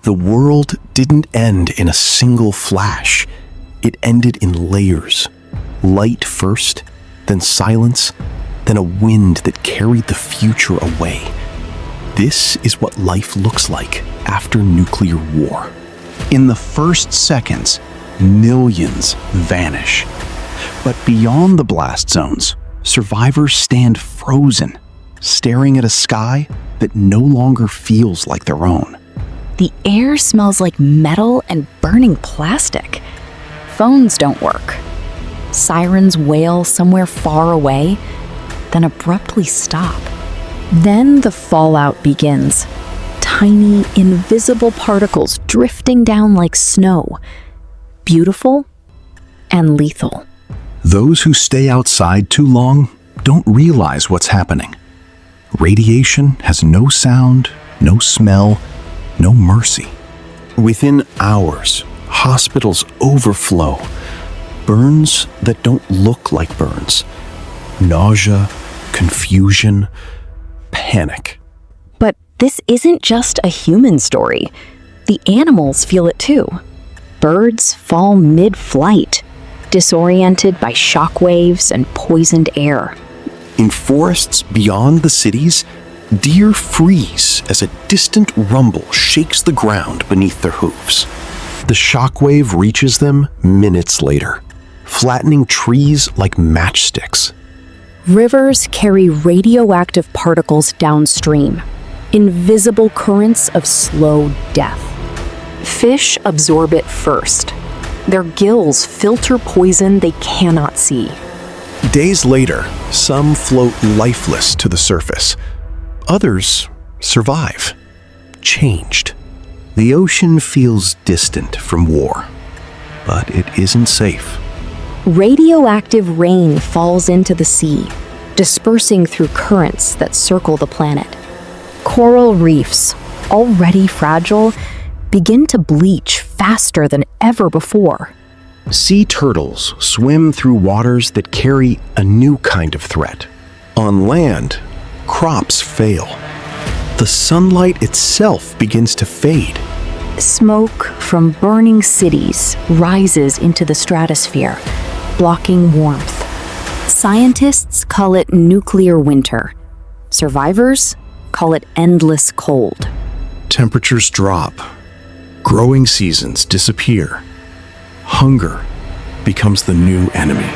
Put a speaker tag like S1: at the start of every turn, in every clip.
S1: The world didn't end in a single flash. It ended in layers. Light first, then silence, then a wind that carried the future away. This is what life looks like after nuclear war.
S2: In the first seconds, millions vanish. But beyond the blast zones, survivors stand frozen, staring at a sky that no longer feels like their own.
S3: The air smells like metal and burning plastic. Phones don't work. Sirens wail somewhere far away, then abruptly stop. Then the fallout begins. Tiny, invisible particles drifting down like snow. Beautiful and lethal.
S2: Those who stay outside too long don't realize what's happening. Radiation has no sound, no smell, no mercy.
S1: Within hours, hospitals overflow. Burns that don't look like burns. Nausea, confusion, panic.
S3: But this isn't just a human story. The animals feel it too. Birds fall mid-flight, disoriented by shockwaves and poisoned air.
S1: In forests beyond the cities, deer freeze as a distant rumble shakes the ground beneath their hooves. The shockwave reaches them minutes later, flattening trees like matchsticks.
S3: Rivers carry radioactive particles downstream, invisible currents of slow death. Fish absorb it first. Their gills filter poison they cannot see.
S1: Days later, some float lifeless to the surface. Others survive, changed. The ocean feels distant from war, but it isn't safe.
S3: Radioactive rain falls into the sea, dispersing through currents that circle the planet. Coral reefs, already fragile, begin to bleach faster than ever before.
S1: Sea turtles swim through waters that carry a new kind of threat. On land, crops fail. The sunlight itself begins to fade.
S3: Smoke from burning cities rises into the stratosphere, blocking warmth. Scientists call it nuclear winter. Survivors call it endless cold.
S1: Temperatures drop. Growing seasons disappear. Hunger becomes the new enemy.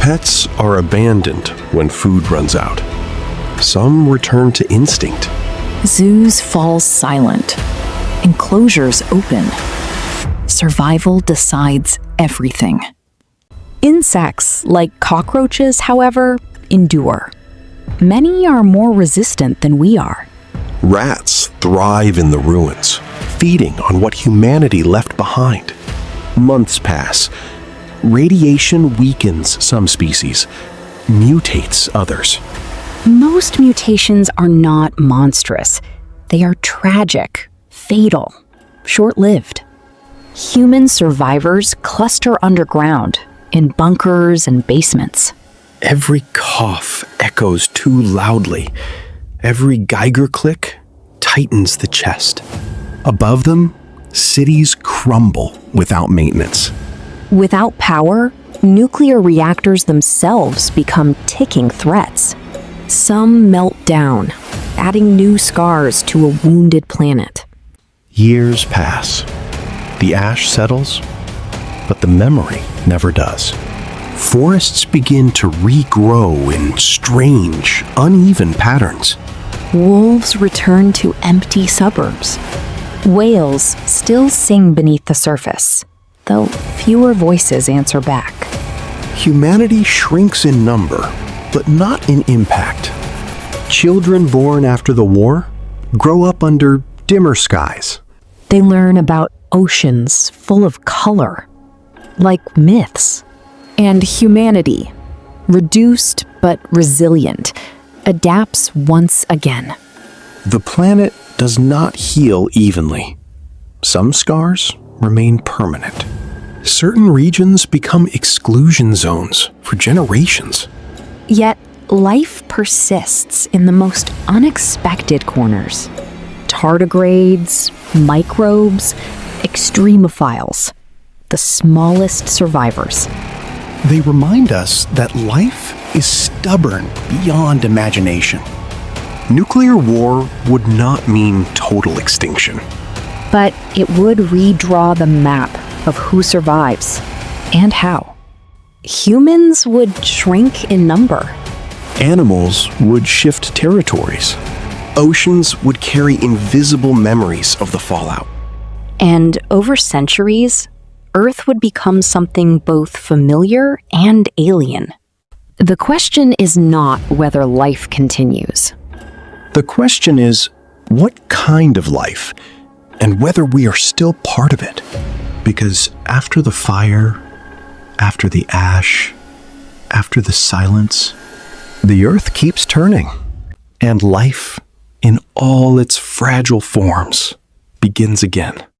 S1: Pets are abandoned when food runs out. Some return to instinct.
S3: Zoos fall silent. Enclosures open. Survival decides everything. Insects, like cockroaches, however, endure. Many are more resistant than we are.
S1: Rats thrive in the ruins, feeding on what humanity left behind. Months pass. Radiation weakens some species, mutates others.
S3: Most mutations are not monstrous. They are tragic, fatal, short-lived. Human survivors cluster underground, in bunkers and basements.
S1: Every cough echoes too loudly. Every Geiger click tightens the chest. Above them, cities crumble without maintenance.
S3: Without power, nuclear reactors themselves become ticking threats. Some melt down, adding new scars to a wounded planet.
S1: Years pass. The ash settles, but the memory never does. Forests begin to regrow in strange, uneven patterns.
S3: Wolves return to empty suburbs. Whales still sing beneath the surface, though fewer voices answer back.
S1: Humanity shrinks in number, but not in impact. Children born after the war grow up under dimmer skies.
S3: They learn about oceans full of color, like myths. And humanity, reduced but resilient, adapts once again.
S1: The planet does not heal evenly. Some scars remain permanent. Certain regions become exclusion zones for generations.
S3: Yet, life persists in the most unexpected corners. Tardigrades, microbes, extremophiles, the smallest survivors.
S1: They remind us that life is stubborn beyond imagination. Nuclear war would not mean total extinction.
S3: But it would redraw the map of who survives and how. Humans would shrink in number.
S1: Animals would shift territories. Oceans would carry invisible memories of the fallout.
S3: And over centuries, Earth would become something both familiar and alien. The question is not whether life continues.
S1: The question is, what kind of life, and whether we are still part of it? Because after the fire, after the ash, after the silence, the earth keeps turning, and life, in all its fragile forms, begins again.